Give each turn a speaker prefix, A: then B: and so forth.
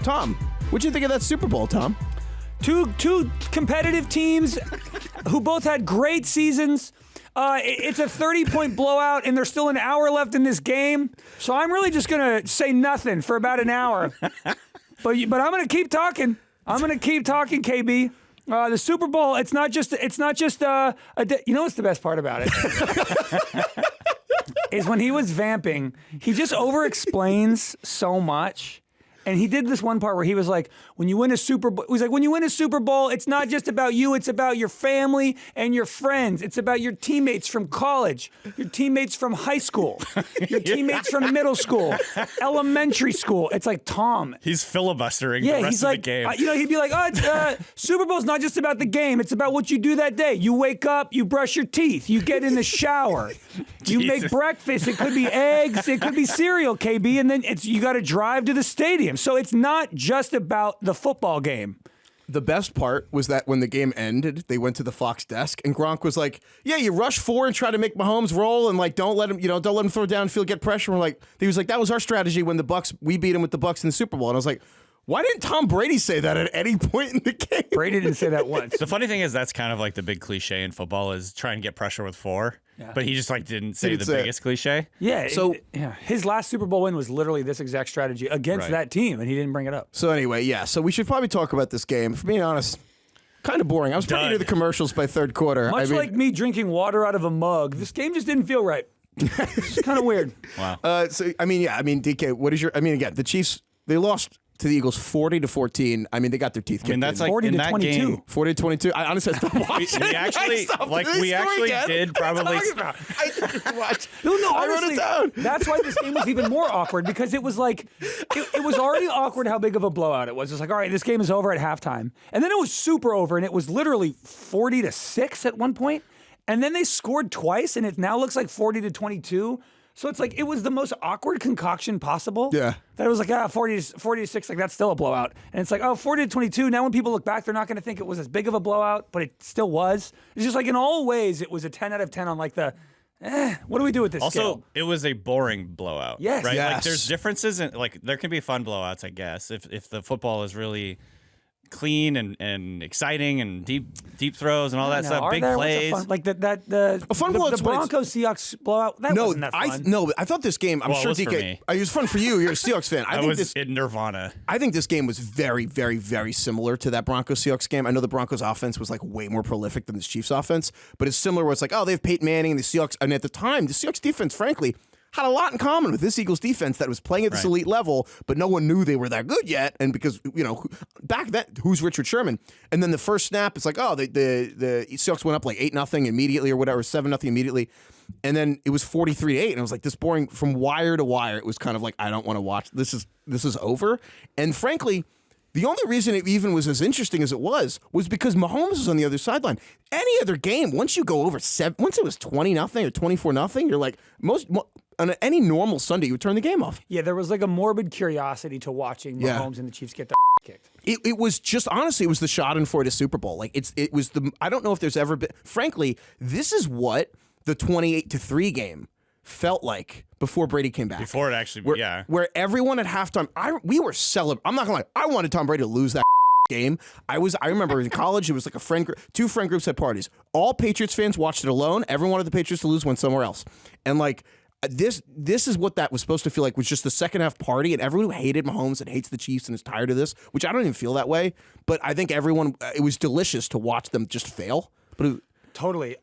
A: Tom, what'd you think of that Super Bowl, Tom?
B: Two competitive teams who both had great seasons. It's a 30-point blowout, and there's still an hour left in this game. So I'm really just going to say nothing for about an hour. But I'm going to keep talking. KB. The Super Bowl, it's not just you know what's the best part about it? Is when he was vamping, he just over-explains so much. And he did this one part where he was like, when you win a Super Bowl, it's not just about you, it's about your family and your friends. It's about your teammates from college, your teammates from high school, your teammates from middle school, elementary school. It's like, Tom.
C: He's filibustering the rest of the game.
B: He'd be like, Super Bowl's not just about the game. It's about what you do that day. You wake up, you brush your teeth, you get in the shower, you make breakfast. It could be eggs, it could be cereal, KB, and then you got to drive to the stadium. So it's not just about the football game.
A: The best part was that when the game ended, they went to the Fox desk, and Gronk was like, "Yeah, you rush 4 and try to make Mahomes roll, and like don't let him throw downfield, get pressure." He was like, "That was our strategy when we beat him with the Bucs in the Super Bowl." And I was like, why didn't Tom Brady say that at any point in the game?
B: Brady didn't say that once.
C: The funny thing is that's kind of like the big cliche in football is try and get pressure with 4. Yeah. But he just didn't say the biggest cliche.
B: Yeah. So his last Super Bowl win was literally this exact strategy against that team, and he didn't bring it up.
A: So anyway, so we should probably talk about this game. For being honest, kind of boring. I was pretty into the commercials by third quarter.
B: Much like me drinking water out of a mug, this game just didn't feel right. It's kind of weird.
C: Wow.
A: DK, what is again, the Chiefs, they lost to the Eagles 40-14. They got their teeth kicked in.
C: That's like
B: 40
C: in
B: to
C: that
B: 22.
C: game.
A: 40-22. I honestly stopped watching.
C: We actually did probably.
A: I didn't watch.
B: No, honestly,
A: I wrote it down.
B: That's why this game was even more awkward, because it was like, it was already awkward how big of a blowout it was. It's like, all right, this game is over at halftime. And then it was super over, and it was literally 40-6 at one point. And then they scored twice, and it now looks like 40-22. So it's like, it was the most awkward concoction possible.
A: Yeah.
B: That it was like, 40-6, like that's still a blowout. And it's like, 40-22. Now when people look back, they're not going to think it was as big of a blowout, but it still was. It's just like, in all ways, it was a 10 out of 10 on like the, what do we do with this scale?
C: It was a boring blowout.
B: Yes.
C: Right?
A: Yes.
C: Like there's differences in, like there can be fun blowouts, I guess, if the football is really clean and exciting and deep throws and all that stuff, big plays.
B: Like the Broncos Seahawks blowout. That wasn't that fun.
A: I thought this game. I'm sure
C: it was
A: DK.
C: For me.
A: It was fun for you. You're a Seahawks fan.
C: I was in nirvana.
A: I think this game was very, very, very similar to that Broncos Seahawks game. I know the Broncos offense was like way more prolific than the Chiefs offense, but it's similar where it's like, they have Peyton Manning and the Seahawks, and at the time the Seahawks defense, frankly, had a lot in common with this Eagles defense that was playing at this elite level, but no one knew they were that good yet. And because, back then, who's Richard Sherman? And then the first snap, it's like, the Seahawks went up like 8-0 immediately or whatever, 7-0 immediately. And then it was 43-8. And it was like this boring from wire to wire. It was kind of like, I don't want to watch. This is over. And frankly, the only reason it even was as interesting as it was because Mahomes was on the other sideline. Any other game, once you go over once it was 20-0 or 24-0, you're like, on any normal Sunday, you would turn the game off.
B: Yeah, there was like a morbid curiosity to watching Mahomes and the Chiefs get the kicked.
A: It was just, honestly, it was the Schadenfreude Super Bowl. Like it was I don't know if there's ever been, frankly, this is what the 28-3 game felt like before Brady came back.
C: Before it actually,
A: where everyone at halftime, we were celebrating. I'm not gonna lie, I wanted Tom Brady to lose that game. I remember in college, it was like two friend groups at parties. All Patriots fans watched it alone. Everyone wanted the Patriots to lose, went somewhere else. And like, this is what that was supposed to feel like, was just the second half party, and everyone who hated Mahomes and hates the Chiefs and is tired of this, which I don't even feel that way, but I think everyone, it was delicious to watch them just fail. But
B: totally.